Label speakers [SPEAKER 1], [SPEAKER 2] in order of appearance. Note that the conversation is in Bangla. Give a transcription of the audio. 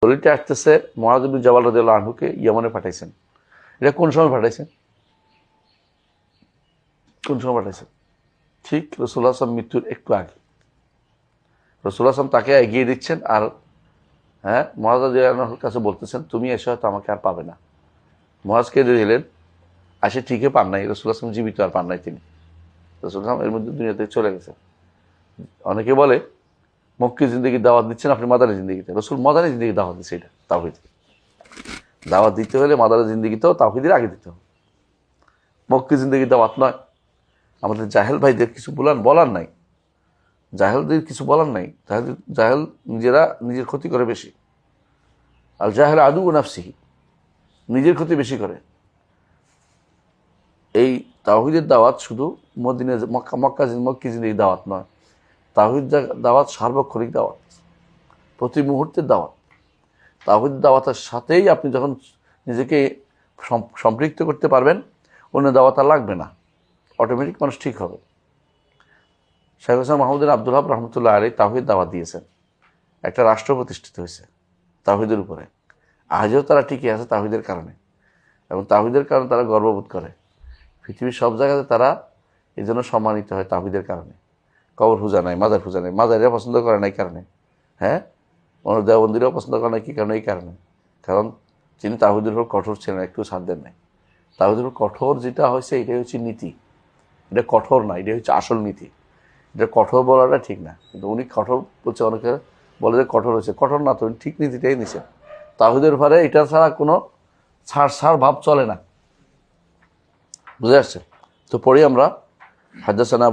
[SPEAKER 1] দলিলটা আসতেছে মুআয ইবনে জাবাল রাদিয়াল্লাহু আনহুকে ইয়ামানে পাঠাইছেন। এটা কোন সময় পাঠাইছেন? কোন সময় পাঠাইছেন? ঠিক রাসূলুল্লাহ সাল্লাল্লাহু আলাইহি ওয়াসাল্লাম মৃত্যুর একটু আগে রাসূলুল্লাহ সাল্লাল্লাহু আলাইহি ওয়াসাল্লাম তাকে এগিয়ে দিচ্ছেন, আর মুআয রাদিয়াল্লাহু আনহুর কাছে বলতেছেন তুমি এসে হয়তো আমাকে আর পাবে না। মুআয কেঁদে দিলেন, আসে ঠিকই পান নাই, রাসূলুল্লাহ সাল্লাল্লাহু আলাইহি ওয়াসাল্লাম জীবিত আর পান নাই তিনি। রাসূলুল্লাহ এর মধ্যে দুনিয়া থেকে চলে গেছেন। অনেকে বলে মক্কি জিন্দেগির দাওয়াত দিচ্ছেন আপনি মাদানী জিন্দেগিতে। রাসূল মাদানী জিন্দেগির দাওয়াত দিচ্ছে, এটা তাওহীদ। দাওয়াত দিতে হলে মাদানী জিন্দেগিতেও তাওহীদের আগে দিতে হবে, মক্কি জিন্দেগির দাওয়াত নয়। আমাদের জাহেল ভাইদের কিছু বলার নাই, জাহেলদের কিছু বলার নাই। জাহেল নিজেরা নিজের ক্ষতি করে বেশি। আর জাহেল আদু নাফসিহি, নিজের ক্ষতি বেশি করে। এই তাওহীদের দাওয়াত শুধু মদিনা মক্কি জিন্দেগির দাওয়াত নয়, তাওহীদ দাওয়াত সার্বক্ষণিক দাওয়াত, প্রতি মুহূর্তের দাওয়াত। তাওহীদ দাওয়াতের সাথেই আপনি যখন নিজেকে সম্পৃক্ত করতে পারবেন, অন্য দাওয়াত আর লাগবে না, অটোমেটিক মানুষ ঠিক হবে। শেখ হাসান মাহমুদ আব্দুল ওয়াহাব রহমতুল্লাহ আলাইহি তাওহীদ দাওয়াত দিয়েছেন, একটা রাষ্ট্র প্রতিষ্ঠিত হয়েছে তাওহীদের উপরে। আজও তারা টিকে আছে তাওহীদের কারণে, এবং তাওহীদের কারণে তারা গর্ববোধ করে। পৃথিবীর সব জায়গাতে তারা এই জন্য সম্মানিত হয় তাওহীদের কারণে। কবর পূজা নাই, মাজার পূজা নাই, মাজারিরা পছন্দ করে না এই কারণে, দেওবন্দিরাও পছন্দ করে না কি কারণে? এই কারণে, কারণ তিনি তাওহীদের উপর কঠোর ছিলেন, একটু ছাড় দেন নাই। তাওহীদের উপর কঠোর যেটা হয়েছে এটাই হচ্ছে নীতি, এটা কঠোর না, এটাই হচ্ছে আসল নীতি। এটা কঠোর বলাটা ঠিক না, কিন্তু উনি কঠোর বলছে, অনেকে বলে যে কঠোর হয়েছে, কঠোর না তো, ঠিক নীতিটাই নিছেন। তাওহীদের উপরে এটা ছাড়া কোনো ছাড় ভাব চলে না, বুঝে আসছে? তো পড়ি আমরা হাদাসানা